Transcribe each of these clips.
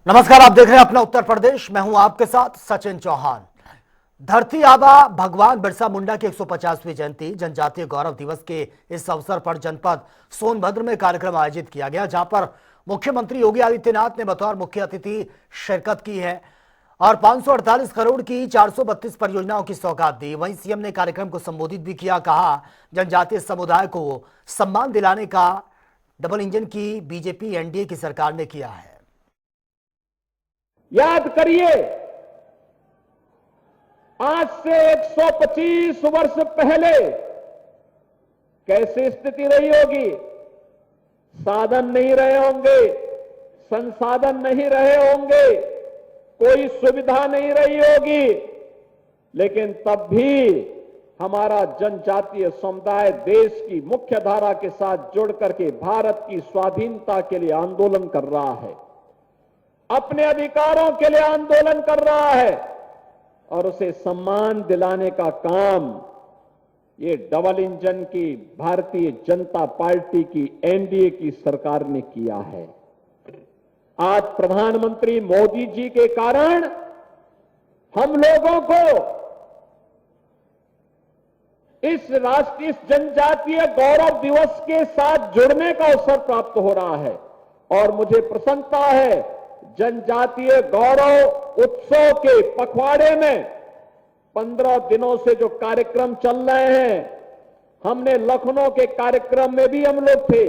नमस्कार, आप देख रहे हैं अपना उत्तर प्रदेश। मैं हूं आपके साथ सचिन चौहान। धरती आबा भगवान बिरसा मुंडा की 150वीं जयंती जनजातीय गौरव दिवस के इस अवसर पर जनपद सोनभद्र में कार्यक्रम आयोजित किया गया, जहां पर मुख्यमंत्री योगी आदित्यनाथ ने बतौर मुख्य अतिथि शिरकत की है और 548 करोड़ की 432 परियोजनाओं की सौगात दी। वहीं सीएम ने कार्यक्रम को संबोधित भी किया। कहा, जनजातीय समुदाय को सम्मान दिलाने का डबल इंजन की बीजेपी एनडीए की सरकार ने किया है। याद करिए, आज से 125 वर्ष पहले कैसी स्थिति रही होगी। साधन नहीं रहे होंगे, संसाधन नहीं रहे होंगे, कोई सुविधा नहीं रही होगी, लेकिन तब भी हमारा जनजातीय समुदाय देश की मुख्य धारा के साथ जुड़ करके भारत की स्वाधीनता के लिए आंदोलन कर रहा है, अपने अधिकारों के लिए आंदोलन कर रहा है और उसे सम्मान दिलाने का काम ये डबल इंजन की भारतीय जनता पार्टी की एनडीए की सरकार ने किया है। आज प्रधानमंत्री मोदी जी के कारण हम लोगों को इस राष्ट्रीय जनजातीय गौरव दिवस के साथ जुड़ने का अवसर प्राप्त हो रहा है और मुझे प्रसन्नता है, जनजातीय गौरव उत्सव के पखवाड़े में 15 दिनों से जो कार्यक्रम चल रहे हैं, हमने लखनऊ के कार्यक्रम में भी हम लोग थे।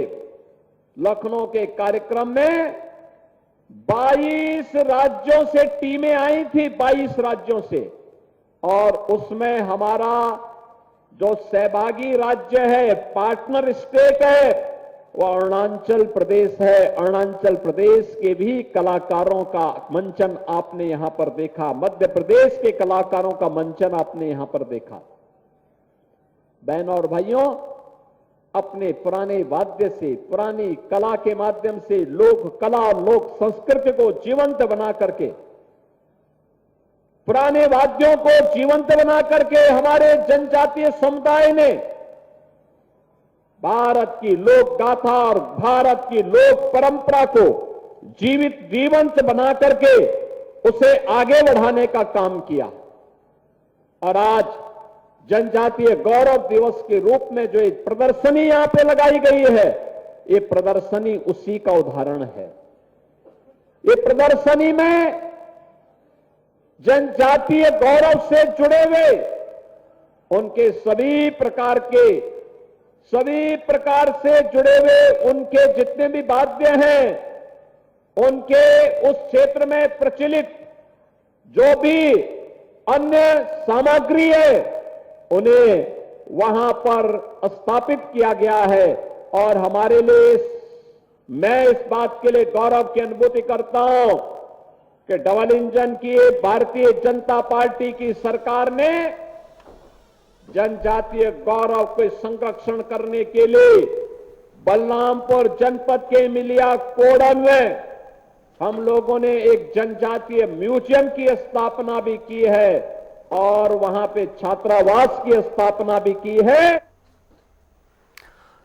लखनऊ के कार्यक्रम में 22 राज्यों से टीमें आई थी, 22 राज्यों से, और उसमें हमारा जो सहभागी राज्य है, पार्टनर स्टेट है, वो अरुणाचल प्रदेश है। अरुणाचल प्रदेश के भी कलाकारों का मंचन आपने यहां पर देखा, मध्य प्रदेश के कलाकारों का मंचन आपने यहां पर देखा। बहनों और भाइयों, अपने पुराने वाद्य से, पुरानी कला के माध्यम से लोक कला और लोक संस्कृति को जीवंत बना करके, पुराने वाद्यों को जीवंत बना करके हमारे जनजातीय समुदाय ने भारत की लोक गाथा और भारत की लोक परंपरा को जीवंत बना करके उसे आगे बढ़ाने का काम किया। और आज जनजातीय गौरव दिवस के रूप में जो एक प्रदर्शनी यहां पे लगाई गई है, ये प्रदर्शनी उसी का उदाहरण है। ये प्रदर्शनी में जनजातीय गौरव से जुड़े हुए उनके सभी प्रकार से जुड़े हुए उनके जितने भी वाद्य हैं, उनके उस क्षेत्र में प्रचलित जो भी अन्य सामग्री है, उन्हें वहां पर स्थापित किया गया है। और हमारे लिए, मैं इस बात के लिए गौरव की अनुभूति करता हूं कि डबल इंजन की भारतीय जनता पार्टी की सरकार ने जनजातीय गौरव के संरक्षण करने के लिए बलरामपुर जनपद के मिलिया कोडम में हम लोगों ने एक जनजातीय म्यूजियम की स्थापना भी की है और वहां पे छात्रावास की स्थापना भी की है।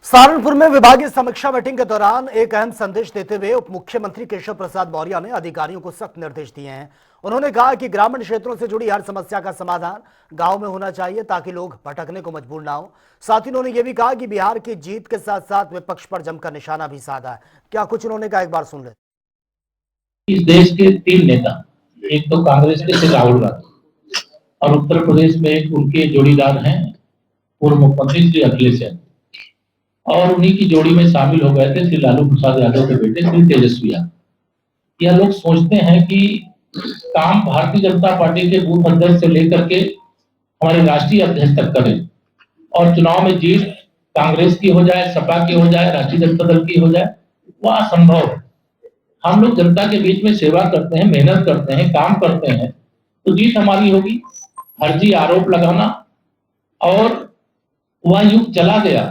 सहारनपुर में विभागीय समीक्षा मीटिंग के दौरान एक अहम संदेश देते हुए उप मुख्यमंत्री केशव प्रसाद मौर्य ने अधिकारियों को सख्त निर्देश दिए हैं। उन्होंने कहा कि ग्रामीण क्षेत्रों से जुड़ी हर समस्या का समाधान गांव में होना चाहिए ताकि लोग भटकने को मजबूर ना हो। साथ ही उन्होंने यह भी कहा कि बिहार की जीत के साथ साथ विपक्ष पर जमकर निशाना भी साधा है। क्या कुछ उन्होंने कहा, एक बार सुन ले। इस देश के 3 नेता, एक तो कांग्रेस के श्री राहुल गांधी और उत्तर प्रदेश में एक उनके जोड़ीदार हैं पूर्व मुख्यमंत्री श्री अखिलेश यादव, और उन्हीं की जोड़ी में शामिल हो गए थे श्री लालू प्रसाद यादव के बेटे श्री तेजस्वी यादव। यह लोग सोचते हैं कि काम भारतीय जनता पार्टी के बूथ अध्यक्ष से लेकर के हमारे राष्ट्रीय अध्यक्ष तक करें और चुनाव में जीत कांग्रेस की हो जाए, सपा की हो जाए, राष्ट्रीय जनता दल की हो जाए, वह असंभव है। हम लोग जनता के बीच में सेवा करते हैं, मेहनत करते हैं, काम करते हैं, तो जीत हमारी होगी। फर्जी आरोप लगाना, और वह युग चला गया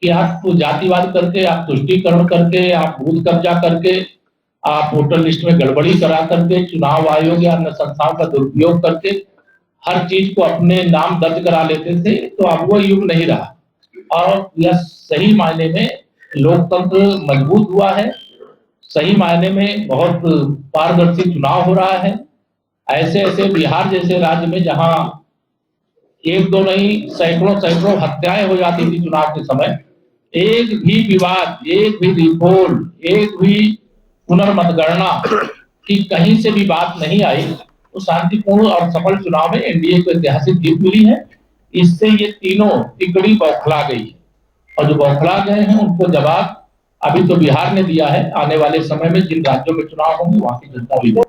कि आप जातिवाद करके, आप तुष्टीकरण करके, आप बूथ कब्जा करके, आप वोटर लिस्ट में गड़बड़ी करा करके, चुनाव आयोग या अन्य संस्थाओं का दुरुपयोग करके हर चीज को अपने नाम दर्ज करा लेते थे। तो अब वो युग नहीं रहा और यह सही मायने में लोकतंत्र मजबूत हुआ है। सही मायने में बहुत पारदर्शी चुनाव हो रहा है। ऐसे ऐसे बिहार जैसे राज्य में जहां एक दो नहीं सैकड़ों सैकड़ों हत्याएं हो जाती थी चुनाव के समय, एक भी विवाद, एक भी रिपोर्ट, एक भी पुनर्मतगणना की कहीं से भी बात नहीं आई। तो शांतिपूर्ण और सफल चुनाव में एनडीए को ऐतिहासिक जीत मिली है। इससे ये तीनों तिकड़ी बौखला गई है और जो बौखला गए हैं उनको जवाब अभी तो बिहार ने दिया है। आने वाले समय में जिन राज्यों में चुनाव होंगे वहां की जनता भी देगी।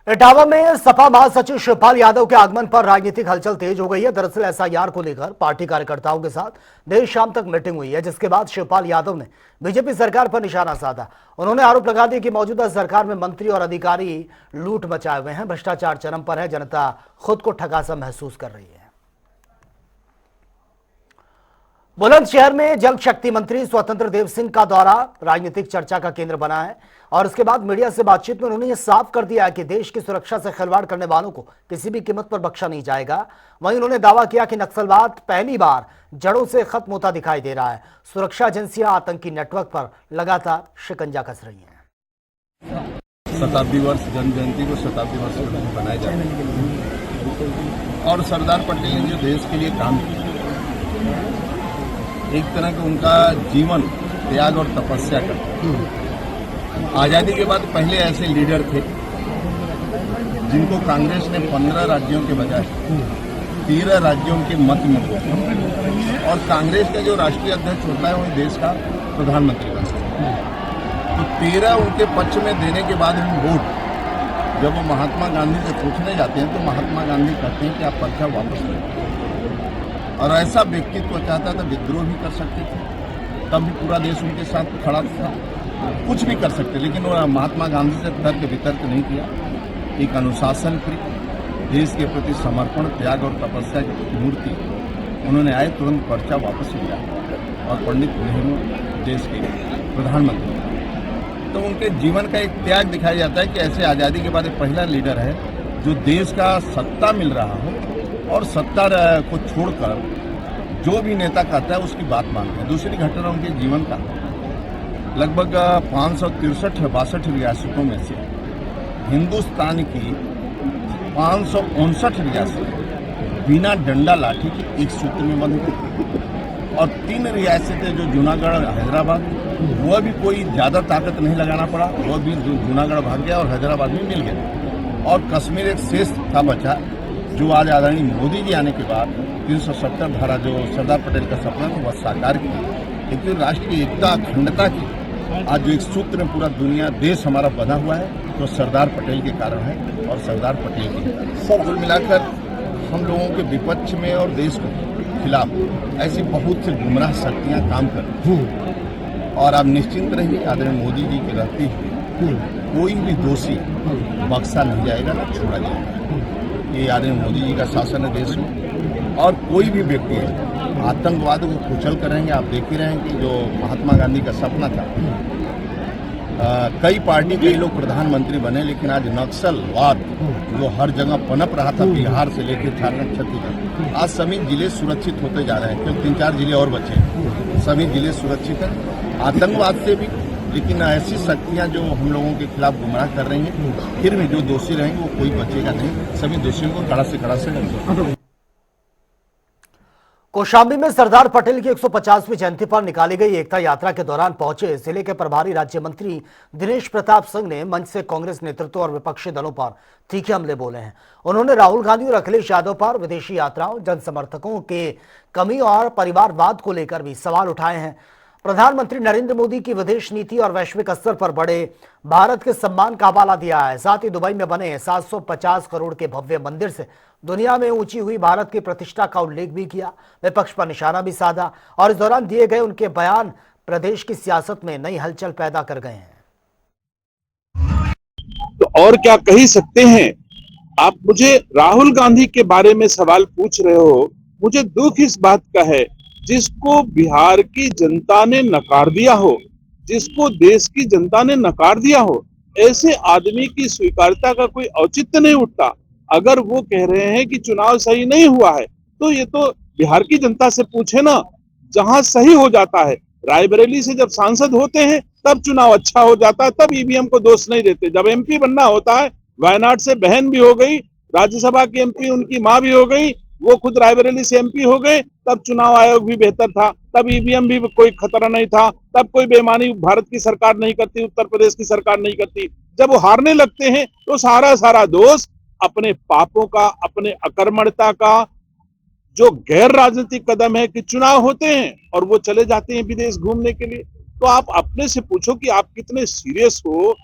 इटावा में सपा महासचिव शिवपाल यादव के आगमन पर राजनीतिक हलचल तेज हो गई है। दरअसल एसआईआर को लेकर पार्टी कार्यकर्ताओं के साथ देर शाम तक मीटिंग हुई है, जिसके बाद शिवपाल यादव ने बीजेपी सरकार पर निशाना साधा। उन्होंने आरोप लगा दिया कि मौजूदा सरकार में मंत्री और अधिकारी लूट मचाए हुए हैं, भ्रष्टाचार चरम पर है, जनता खुद को ठगा सा महसूस कर रही है। बुलंदशहर में जल शक्ति मंत्री स्वतंत्र देव सिंह का दौरा राजनीतिक चर्चा का केंद्र बना है और इसके बाद मीडिया से बातचीत में उन्होंने यह साफ कर दिया कि देश की सुरक्षा से खिलवाड़ करने वालों को किसी भी कीमत पर बख्शा नहीं जाएगा। वहीं उन्होंने दावा किया कि नक्सलवाद पहली बार जड़ों से खत्म होता दिखाई दे रहा है। सुरक्षा एजेंसियां आतंकी नेटवर्क पर लगातार शिकंजा कस रही हैं। शताब्दी वर्ष जन्म जयंती को शताब्दी वर्ष के रूप में मनाया जा रहा है और सरदार पटेल ने जो देश के लिए काम किया, एक तरह का उनका जीवन त्याग और तपस्या का। आज़ादी के बाद पहले ऐसे लीडर थे जिनको कांग्रेस ने 15 राज्यों के बजाय 13 राज्यों के मत में वोट और कांग्रेस का जो राष्ट्रीय अध्यक्ष होता है वही देश का प्रधानमंत्री बनता है। तो 13 उनके पक्ष में देने के बाद भी वोट जब वो महात्मा गांधी से पूछने जाते हैं तो महात्मा गांधी कहते हैं कि आप पर्चा वापस लें। और ऐसा व्यक्तित्व चाहता था विद्रोह भी कर सकते थे, तब भी पूरा देश उनके साथ खड़ा था, कुछ भी कर सकते, लेकिन वो महात्मा गांधी से तर्क वितर्क नहीं किया। एक अनुशासन प्रिय, देश के प्रति समर्पण, त्याग और तपस्या की मूर्ति उन्होंने आए तुरंत पर्चा वापस लिया और पंडित नेहरू देश के प्रधानमंत्री। तो उनके जीवन का एक त्याग दिखाया जाता है कि ऐसे आज़ादी के बाद एक पहला लीडर है जो देश का सत्ता मिल रहा हो और सत्ता को छोड़कर जो भी नेता कहता है उसकी बात मानते हैं। दूसरी घटना उनके जीवन का, लगभग 563-62 रियासतों में से हिंदुस्तान की 559 रियासतें बिना डंडा लाठी के एक सूत्र में बंध गई और 3 रियासतें जो जूनागढ़ हैदराबाद, वह भी कोई ज़्यादा ताकत नहीं लगाना पड़ा, वह भी जूनागढ़ भाग गया और हैदराबाद में मिल गया और कश्मीर एक शेष था बचा, जो आज आदरणीय मोदी जी आने के बाद 370 धारा जो सरदार पटेल का सपना था वह साकार किया। लेकिन राष्ट्र की एकता अखंडता की आज जो एक सूत्र में पूरा दुनिया देश हमारा बना हुआ है तो सरदार पटेल के कारण है और सरदार पटेल के कारण। कुल मिलाकर हम लोगों के विपक्ष में और देश के खिलाफ ऐसी बहुत सी गुमराह शक्तियाँ काम कर रही हैं और आप निश्चिंत रहिए, आदरणीय मोदी जी के रहते हुए कोई भी दोषी बख्शा नहीं जाएगा, न छोड़ा जाएगा। ये आदरणीय मोदी जी का शासन है देश में और कोई भी व्यक्ति है आतंकवाद को कुचल करेंगे। आप देख ही रहे हैं कि जो महात्मा गांधी का सपना था, कई पार्टी कई लोग प्रधानमंत्री बने, लेकिन आज नक्सलवाद जो हर जगह पनप रहा था बिहार से लेकर झारखंड छत्तीसगढ़, आज सभी जिले सुरक्षित होते जा रहे हैं क्योंकि 3-4 जिले और बचे हैं। सभी जिले सुरक्षित हैं आतंकवाद से भी, लेकिन ऐसी शक्तियां जो हम लोगों के खिलाफ गुमराह कर रही हैं, फिर भी जो दोषी रहेंगे वो कोई बचेगा नहीं। सभी दोषियों को कड़ा से कड़ा से। कौशाम्बी में सरदार पटेल की 150वीं जयंती पर निकाली गई एकता यात्रा के दौरान पहुंचे जिले के प्रभारी राज्य मंत्री दिनेश प्रताप सिंह ने मंच से कांग्रेस नेतृत्व और विपक्षी दलों पर तीखे हमले बोले हैं। उन्होंने राहुल गांधी और अखिलेश यादव पर विदेशी यात्राओं, जनसमर्थकों के कमी और परिवारवाद को लेकर भी सवाल उठाए हैं। प्रधानमंत्री नरेंद्र मोदी की विदेश नीति और वैश्विक स्तर पर बड़े भारत के सम्मान का हवाला दिया है। साथ ही दुबई में बने 750 करोड़ के भव्य मंदिर से दुनिया में ऊंची हुई भारत की प्रतिष्ठा का उल्लेख भी किया। विपक्ष पर निशाना भी साधा और इस दौरान दिए गए उनके बयान प्रदेश की सियासत में नई हलचल पैदा कर गए हैं। तो और क्या कह सकते हैं आप? मुझे राहुल गांधी के बारे में सवाल पूछ रहे हो, मुझे दुख इस बात का है जिसको बिहार की जनता ने नकार दिया हो, जिसको देश की जनता ने नकार दिया हो, ऐसे आदमी की स्वीकार्यता का कोई औचित्य नहीं उठता। अगर वो कह रहे हैं कि चुनाव सही नहीं हुआ है तो ये तो बिहार की जनता से पूछे ना, जहां सही हो जाता है। रायबरेली से जब सांसद होते हैं तब चुनाव अच्छा हो जाता, तब ईवीएम को दोष नहीं देते। जब एमपी बनना होता है, वायनाड से बहन भी हो गई, राज्यसभा की एमपी उनकी मां भी हो गई, वो खुद रायबरेली से एमपी हो गए, तब चुनाव आयोग भी बेहतर था, तब ईवीएम भी कोई खतरा नहीं था, तब कोई बेईमानी भारत की सरकार नहीं करती, उत्तर प्रदेश की सरकार नहीं करती। जब वो हारने लगते हैं तो सारा दोष अपने पापों का, अपने अकर्मण्यता का, जो गैर राजनीतिक कदम है कि चुनाव होते हैं और वो चले जाते हैं विदेश घूमने के लिए। तो आप अपने से पूछो कि आप कितने सीरियस हो।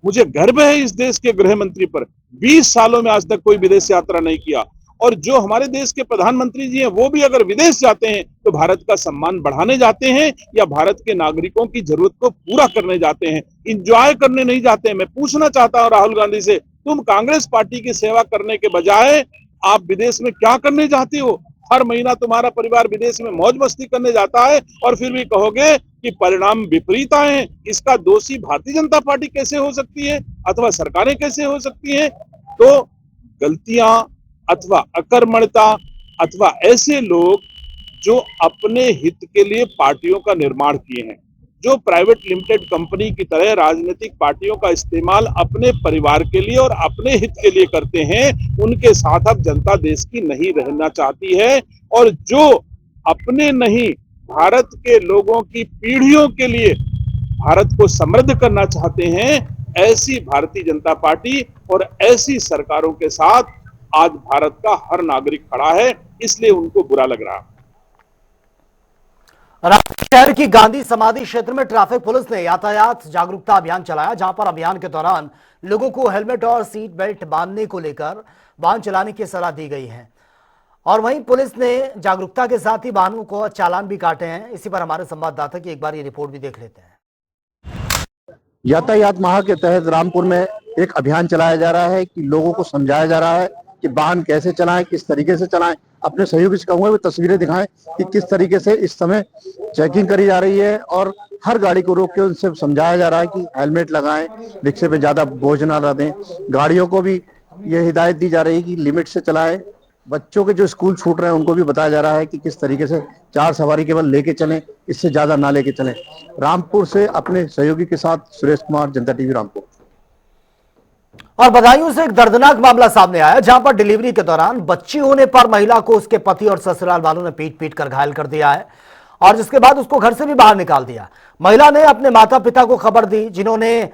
मुझे गर्व है इस देश के गृह मंत्री पर, 20 सालों में आज तक कोई विदेश यात्रा नहीं किया। और जो हमारे देश के प्रधानमंत्री जी हैं, वो भी अगर विदेश जाते हैं तो भारत का सम्मान बढ़ाने जाते हैं या भारत के नागरिकों की जरूरत को पूरा करने जाते हैं, इंजॉय करने नहीं जाते हैं। मैं पूछना चाहता हूं राहुल गांधी से, तुम कांग्रेस पार्टी की सेवा करने के बजाय आप विदेश में क्या करने जाते हो? हर महीना तुम्हारा परिवार विदेश में मौज मस्ती करने जाता है और फिर भी कहोगे कि परिणाम विपरीत आए हैं। इसका दोषी भारतीय जनता पार्टी कैसे हो सकती है अथवा सरकारें कैसे हो सकती हैं? तो गलतियां अथवा अकर्मण्यता अथवा ऐसे लोग जो अपने हित के लिए पार्टियों का निर्माण किए हैं, जो प्राइवेट लिमिटेड कंपनी की तरह राजनीतिक पार्टियों का इस्तेमाल अपने परिवार के लिए और अपने हित के लिए करते हैं, उनके साथ अब जनता देश की नहीं रहना चाहती है। और जो अपने नहीं, भारत के लोगों की पीढ़ियों के लिए भारत को समृद्ध करना चाहते हैं, ऐसी भारतीय जनता पार्टी और ऐसी सरकारों के साथ आज भारत का हर नागरिक खड़ा है, इसलिए उनको बुरा लग रहा है। रांची शहर की गांधी समाधि क्षेत्र में ट्रैफिक पुलिस ने यातायात जागरूकता अभियान चलाया, जहां पर अभियान के दौरान लोगों को हेलमेट और सीट बेल्ट बांधने को लेकर वाहन चलाने की सलाह दी गई है। और वहीं पुलिस ने जागरूकता के साथ ही वाहनों को चालान भी काटे हैं। इसी पर हमारे संवाददाता की एक बार ये रिपोर्ट भी देख लेते हैं। यातायात माह के तहत रामपुर में एक अभियान चलाया जा रहा है कि लोगों को समझाया जा रहा है कि वाहन कैसे चलाएं, किस तरीके से चलाएं। अपने सहयोगी से कहूंगा वो तस्वीरें दिखाएं कि किस तरीके से इस समय चेकिंग करी जा रही है और हर गाड़ी को रोक के उनसे समझाया जा रहा है कि हेलमेट लगाएं, रिक्शे पे ज्यादा बोझ ना लादें। गाड़ियों को भी ये हिदायत दी जा रही है कि लिमिट से चलाएं। बच्चों के जो स्कूल छूट रहे हैं उनको भी बताया जा रहा है कि किस तरीके से 4 सवारी केवल लेके चलें, इससे ज्यादा ना लेके चलें। रामपुर से अपने सहयोगी के साथ सुरेश कुमार, जनता टीवी रामपुर। और बदायूं से एक दर्दनाक मामला सामने आया, जहां पर डिलीवरी के दौरान बच्ची होने पर महिला को उसके पति और ससुराल वालों ने पीट कर घायल कर दिया है और जिसके बाद उसको घर से भी बाहर निकाल दिया। महिला ने अपने माता पिता को खबर दी, जिन्होंने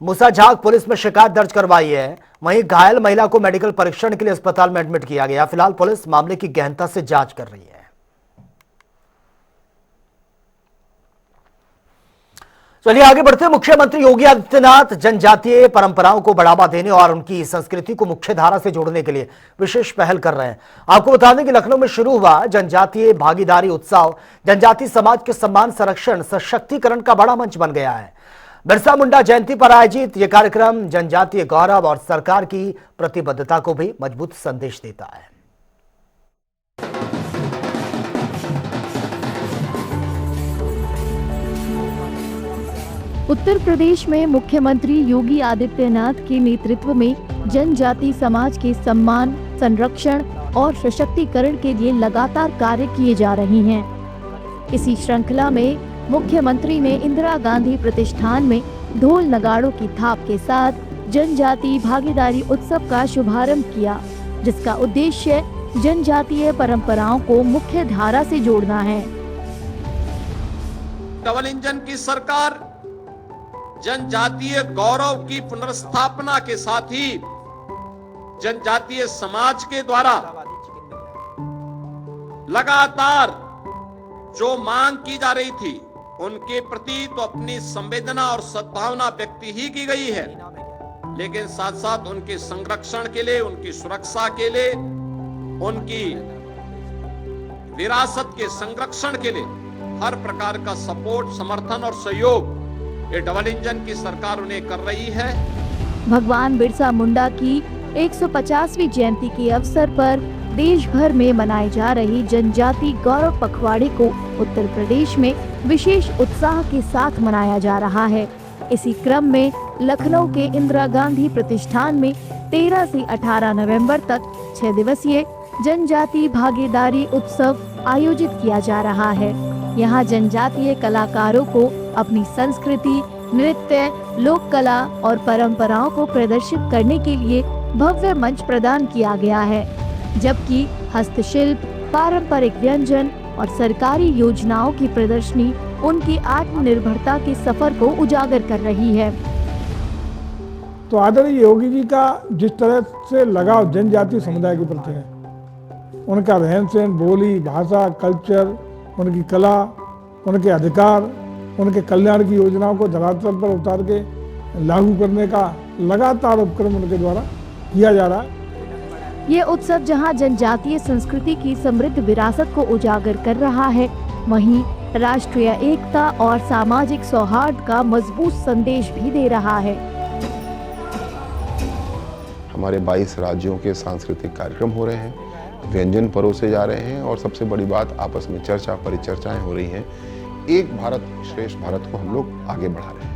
मूसाझाग पुलिस में शिकायत दर्ज करवाई है। वहीं घायल महिला को मेडिकल परीक्षण के लिए अस्पताल में एडमिट किया गया। फिलहाल पुलिस मामले की गहनता से जांच कर रही है। चलिए आगे बढ़ते हैं। मुख्यमंत्री योगी आदित्यनाथ जनजातीय परंपराओं को बढ़ावा देने और उनकी संस्कृति को मुख्य धारा से जोड़ने के लिए विशेष पहल कर रहे हैं। आपको बता दें कि लखनऊ में शुरू हुआ जनजातीय भागीदारी उत्सव जनजातीय समाज के सम्मान, संरक्षण, सशक्तिकरण का बड़ा मंच बन गया है। बिरसा मुंडा जयंती पर आयोजित यह कार्यक्रम जनजातीय गौरव और सरकार की प्रतिबद्धता को भी मजबूत संदेश देता है। उत्तर प्रदेश में मुख्यमंत्री योगी आदित्यनाथ के नेतृत्व में जनजाति समाज के सम्मान, संरक्षण और सशक्तिकरण के लिए लगातार कार्य किए जा रहे हैं। इसी श्रृंखला में मुख्यमंत्री ने इंदिरा गांधी प्रतिष्ठान में ढोल नगाड़ों की थाप के साथ जनजाति भागीदारी उत्सव का शुभारंभ किया, जिसका उद्देश्य जनजातीय परंपराओं को मुख्य धारा से जोड़ना है। डबल इंजन की सरकार जनजातीय गौरव की पुनर्स्थापना के साथ ही जनजातीय समाज के द्वारा लगातार जो मांग की जा रही थी उनके प्रति तो अपनी संवेदना और सद्भावना व्यक्त ही की गई है, लेकिन साथ साथ उनके संरक्षण के लिए, उनकी सुरक्षा के लिए, उनकी विरासत के संरक्षण के लिए हर प्रकार का सपोर्ट, समर्थन और सहयोग ये डबल इंजन की सरकार उन्हें कर रही है। भगवान बिरसा मुंडा की 150वीं जयंती के अवसर पर देश भर में मनाई जा रही जनजाति गौरव पखवाड़े को उत्तर प्रदेश में विशेष उत्साह के साथ मनाया जा रहा है। इसी क्रम में लखनऊ के इंदिरा गांधी प्रतिष्ठान में 13 से 18 नवंबर तक 6 दिवसीय जनजाति भागीदारी उत्सव आयोजित किया जा रहा है। यहाँ जनजातीय कलाकारों को अपनी संस्कृति, नृत्य, लोक कला और परंपराओं को प्रदर्शित करने के लिए भव्य मंच प्रदान किया गया है, जबकि हस्तशिल्प, पारंपरिक व्यंजन और सरकारी योजनाओं की प्रदर्शनी उनकी आत्मनिर्भरता के सफर को उजागर कर रही है। तो आदरणीय योगी जी का जिस तरह से लगाव जनजातीय समुदाय के प्रति है, उनका रहन सहन, बोली, भाषा, कल्चर, उनकी कला, उनके अधिकार, उनके कल्याण की योजनाओं को धरातल पर उतार के लागू करने का लगातार उपक्रम उनके द्वारा किया जा रहा है। ये उत्सव जहां जनजातीय संस्कृति की समृद्ध विरासत को उजागर कर रहा है, वहीं राष्ट्रीय एकता और सामाजिक सौहार्द का मजबूत संदेश भी दे रहा है। हमारे 22 राज्यों के सांस्कृतिक कार्यक्रम हो रहे हैं, व्यंजन परोसे जा रहे हैं और सबसे बड़ी बात, आपस में चर्चा परिचर्चाएं हो रही हैं। एक भारत श्रेष्ठ भारत को हम लोग आगे बढ़ा रहे हैं।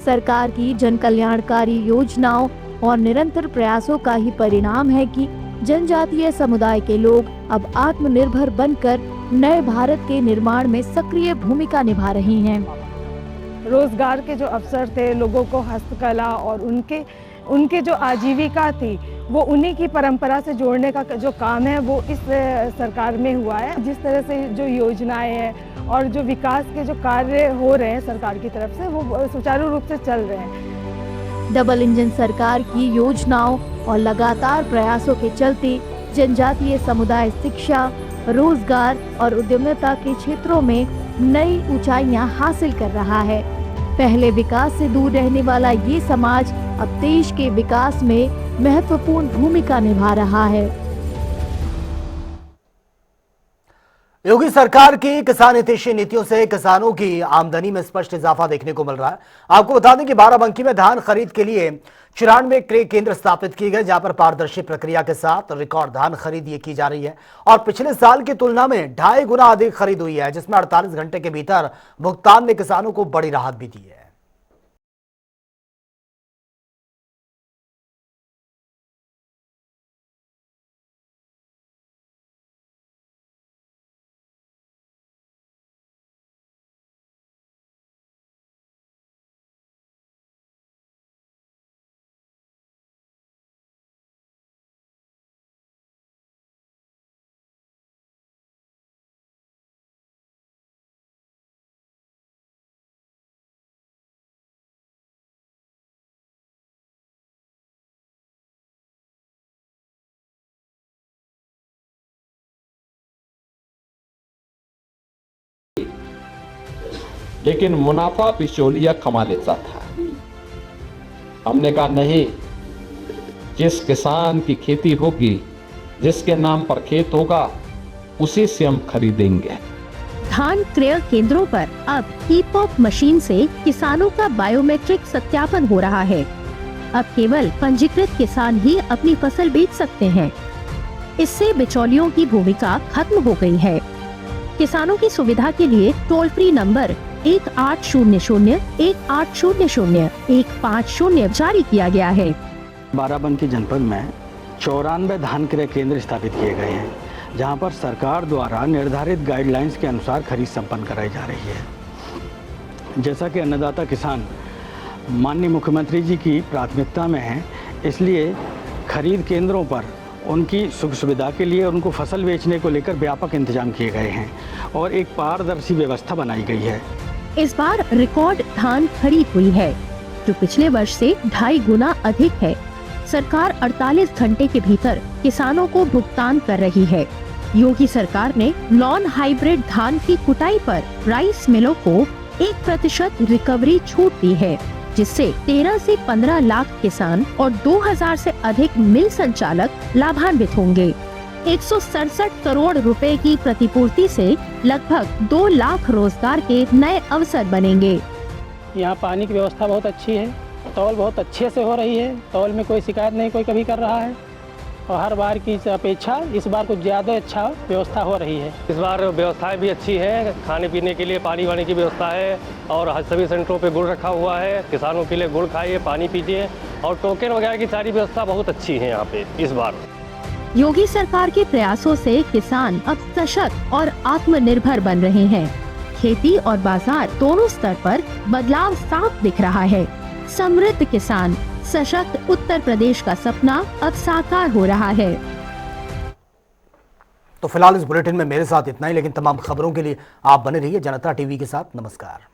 सरकार की जन कल्याणकारी योजनाओं और निरंतर प्रयासों का ही परिणाम है कि जनजातीय समुदाय के लोग अब आत्मनिर्भर बनकर नए भारत के निर्माण में सक्रिय भूमिका निभा रही हैं। रोजगार के जो अवसर थे, लोगों को हस्तकला और उनके जो आजीविका थी, वो उन्हीं की परंपरा से जोड़ने का जो काम है वो इस सरकार में हुआ है। जिस तरह से जो योजनाएं हैं और जो विकास के जो कार्य हो रहे हैं सरकार की तरफ से, वो सुचारू रूप से चल रहे हैं। डबल इंजन सरकार की योजनाओं और लगातार प्रयासों के चलते जनजातीय समुदाय शिक्षा, रोजगार और उद्यमिता के क्षेत्रों में नई ऊंचाइयां हासिल कर रहा है। पहले विकास से दूर रहने वाला ये समाज अब देश के विकास में महत्वपूर्ण भूमिका निभा रहा है। योगी सरकार की किसान हितैषी नीतियों से किसानों की आमदनी में स्पष्ट इजाफा देखने को मिल रहा है। आपको बता दें कि बाराबंकी में धान खरीद के लिए 94 क्रय केंद्र स्थापित किए गए, जहां पर पारदर्शी प्रक्रिया के साथ रिकॉर्ड धान खरीद ये की जा रही है और पिछले साल की तुलना में 2.5 गुना अधिक खरीद हुई है, जिसमें 48 घंटे के भीतर भुगतान ने किसानों को बड़ी राहत भी दी है। लेकिन मुनाफा बिचौलिया कमा लेता था। हमने कहा नहीं, जिस किसान की खेती होगी, जिसके नाम पर खेत होगा, उसी से हम खरीदेंगे। धान क्रय केंद्रों पर अब ई-पॉप मशीन से किसानों का बायोमेट्रिक सत्यापन हो रहा है। अब केवल पंजीकृत किसान ही अपनी फसल बेच सकते हैं। इससे बिचौलियों की भूमिका खत्म हो गई है। किसानों की सुविधा के लिए टोल फ्री नंबर 1800-1800-1500 जारी किया गया है। बाराबंकी जनपद में 94 धान क्रय केंद्र स्थापित किए गए हैं, जहां पर सरकार द्वारा निर्धारित गाइडलाइंस के अनुसार खरीद संपन्न कराई जा रही है। जैसा कि अन्नदाता किसान माननीय मुख्यमंत्री जी की प्राथमिकता में है, इसलिए खरीद केंद्रों पर उनकी सुख सुविधा के लिए उनको फसल बेचने को लेकर व्यापक इंतजाम किए गए हैं और एक पारदर्शी व्यवस्था बनाई गई है। इस बार रिकॉर्ड धान खरीद हुई है, जो पिछले वर्ष से 2.5 गुना अधिक है। सरकार 48 घंटे के भीतर किसानों को भुगतान कर रही है। योगी सरकार ने नॉन हाइब्रिड धान की कुटाई पर राइस मिलों को 1% रिकवरी छूट दी है, जिससे 13 से 15 लाख किसान और 2000 से अधिक मिल संचालक लाभान्वित होंगे। 167 करोड़ रुपए की प्रतिपूर्ति से लगभग 2 लाख रोजगार के नए अवसर बनेंगे। यहाँ पानी की व्यवस्था बहुत अच्छी है, तौल बहुत अच्छे से हो रही है, तौल में कोई शिकायत नहीं कोई कभी कर रहा है और हर बार की अपेक्षा इस बार कुछ ज़्यादा अच्छा व्यवस्था हो रही है। इस बार व्यवस्थाएं भी अच्छी है, खाने पीने के लिए पानी वाने की व्यवस्था है और सभी सेंटरों पे गुड़ रखा हुआ है। किसानों के लिए गुड़ खाइए, पानी पीजिए और टोकन वगैरह की सारी व्यवस्था बहुत अच्छी है यहाँ पे इस बार। योगी सरकार के प्रयासों से किसान अब सशक्त और आत्मनिर्भर बन रहे हैं। खेती और बाजार दोनों स्तर पर बदलाव साफ दिख रहा है। समृद्ध किसान, सशक्त उत्तर प्रदेश का सपना अब साकार हो रहा है। तो फिलहाल इस बुलेटिन में मेरे साथ इतना ही, लेकिन तमाम खबरों के लिए आप बने रहिए जनता टीवी के साथ। नमस्कार।